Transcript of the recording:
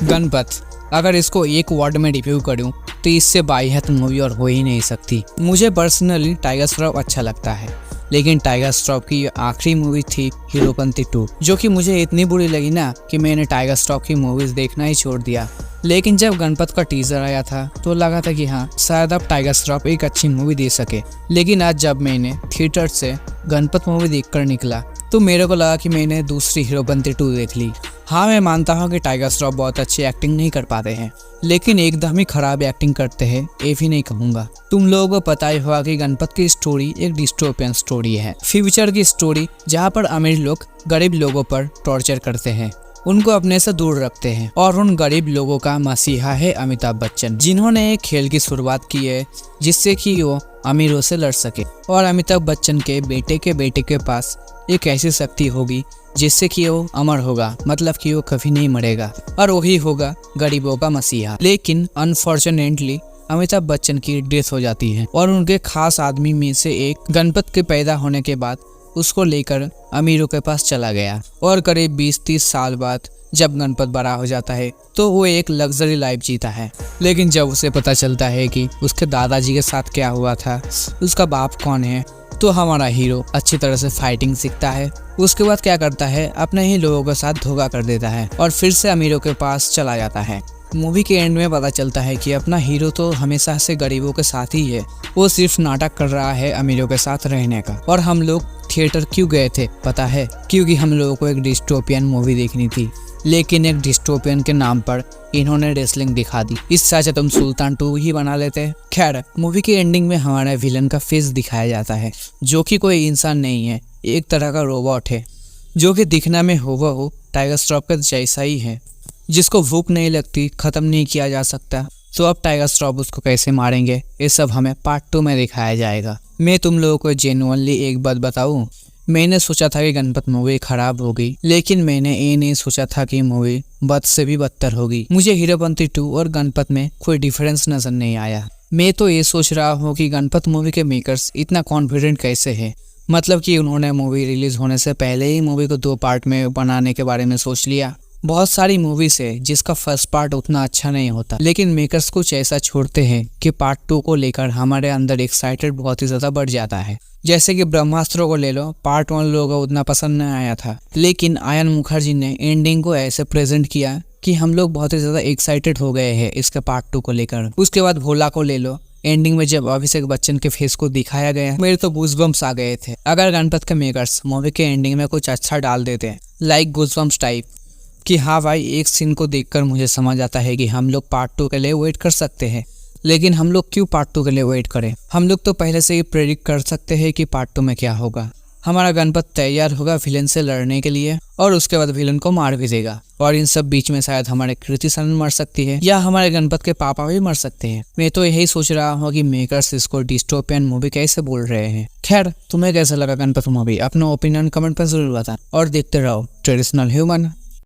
गणपत, अगर इसको एक वर्ड में रिव्यू करूं तो इससे बाइहत मूवी और हो ही नहीं सकती। मुझे पर्सनली टाइगर श्रॉफ अच्छा लगता है, लेकिन टाइगर श्रॉफ की आखिरी मूवी थी हीरोपंती 2, जो कि मुझे इतनी बुरी लगी ना कि मैंने टाइगर श्रॉफ की मूवीज देखना ही छोड़ दिया। लेकिन जब गणपत का टीजर आया था तो लगा था कि हाँ, शायद अब टाइगर श्रॉफ एक अच्छी मूवी दे सके। लेकिन आज जब मैंने थिएटर से गणपत मूवी देखकर निकला तो मेरे को लगा कि मैंने दूसरी हीरोपंती 2 देख ली। हाँ, मैं मानता हूँ कि टाइगर श्रॉफ बहुत अच्छी एक्टिंग नहीं कर पाते हैं, लेकिन एकदम ही खराब एक्टिंग करते हैं ये भी नहीं कहूँगा। तुम लोगों को पता ही होगा कि गणपत की स्टोरी एक डिस्टोपियन स्टोरी है, फ्यूचर की स्टोरी, जहाँ पर अमीर लोग गरीब लोगों पर टॉर्चर करते हैं, उनको अपने से दूर रखते हैं। और उन गरीब लोगों का मसीहा है अमिताभ बच्चन, जिन्होंने एक खेल की शुरुआत की है जिससे कि वो अमीरों से लड़ सके। और अमिताभ बच्चन के बेटे के पास एक ऐसी शक्ति होगी जिससे कि वो अमर होगा, मतलब कि वो कभी नहीं मरेगा, और वही होगा गरीबों का मसीहा। लेकिन अनफॉर्चुनेटली अमिताभ बच्चन की डेथ हो जाती है और उनके खास आदमी में से एक गणपत के पैदा होने के बाद उसको लेकर अमीरों के पास चला गया। और करीब 20-30 साल बाद जब गणपत बड़ा हो जाता है तो वो एक लग्जरी लाइफ जीता है। लेकिन जब उसे पता चलता है कि उसके दादाजी के साथ क्या हुआ था, उसका बाप कौन है, तो हमारा हीरो अच्छी तरह से फाइटिंग सीखता है। उसके बाद क्या करता है, अपने ही लोगों के साथ धोखा कर देता है और फिर से अमीरों के पास चला जाता है। मूवी के एंड में पता चलता है कि अपना हीरो तो हमेशा से गरीबों के साथ ही है, वो सिर्फ नाटक कर रहा है अमीरों के साथ रहने का। और हम लोग थिएटर क्यों गए थे पता है? क्योंकि हम लोगों को एक डिस्टोपियन मूवी देखनी थी, लेकिन एक डिस्टोपियन के नाम पर इन्होंने रेसलिंग दिखा दी। इससे अच्छा तुम सुल्तान 2 ही बना लेते। खैर, मूवी की एंडिंग में हमारे विलन का फेस दिखाया जाता है, जो कि कोई इंसान नहीं है, एक तरह का रोबोट है, जो कि दिखने में हूबहू टाइगर श्रॉफ के जैसा ही है, जिसको भूख नहीं लगती, खत्म नहीं किया जा सकता। तो अब टाइगर श्रॉफ उसको कैसे मारेंगे, ये सब हमें पार्ट 2 में दिखाया जाएगा। मैं तुम लोगों को जेन्युइनली एक बात बताऊं, मैंने सोचा था कि गणपत मूवी खराब होगी, लेकिन मैंने ये नहीं सोचा था कि मूवी बद से भी बदतर होगी। मुझे हीरोपंती 2 और गणपत में कोई डिफरेंस नजर नहीं आया। मैं तो ये सोच रहा हूँ कि गणपत मूवी के मेकर्स इतना कॉन्फिडेंट कैसे हैं, मतलब कि उन्होंने मूवी रिलीज होने से पहले ही मूवी को 2 पार्ट में बनाने के बारे में सोच लिया। बहुत सारी मूवीज है जिसका फर्स्ट पार्ट उतना अच्छा नहीं होता, लेकिन मेकर्स कुछ ऐसा छोड़ते हैं कि पार्ट 2 को लेकर हमारे अंदर एक्साइटेड बहुत ही ज्यादा बढ़ जाता है। जैसे कि ब्रह्मास्त्र को ले लो, पार्ट 1 लोगों को उतना पसंद नहीं आया था, लेकिन आयन मुखर्जी ने एंडिंग को ऐसे प्रेजेंट किया कि हम लोग बहुत ही ज्यादा एक्साइटेड हो गए हैं इसके पार्ट 2 को लेकर। उसके बाद भोला को ले लो, एंडिंग में जब अभिषेक बच्चन के फेस को दिखाया गया, मेरे तो गूज़बम्स आ गए थे। अगर गणपत के मेकर्स मूवी के एंडिंग में कुछ अच्छा डाल देते, लाइक गूज़बम्स टाइप, कि हाँ भाई, एक सीन को देखकर मुझे समझ आता है कि हम लोग पार्ट 2 के लिए वेट कर सकते हैं, लेकिन हम लोग क्यों पार्ट 2 के लिए वेट करें? हम लोग तो पहले से ही प्रेडिक्ट कर सकते हैं कि पार्ट 2 में क्या होगा। हमारा गणपत तैयार होगा विलन से लड़ने के लिए और उसके बाद विलन को मार भी देगा, और इन सब बीच में शायद हमारे कृति सनन मर सकती है या हमारे गणपत के पापा भी मर सकते हैं। मैं तो यही सोच रहा हूँ कि मेकर्स इसको डिस्टोपियन मूवी कैसे बोल रहे हैं। खैर, तुम्हें कैसा लगा गणपत मूवी? अपना ओपिनियन कमेंट पर जरूर बताना और देखते रहो ट्रेडिशनल ह्यूमन।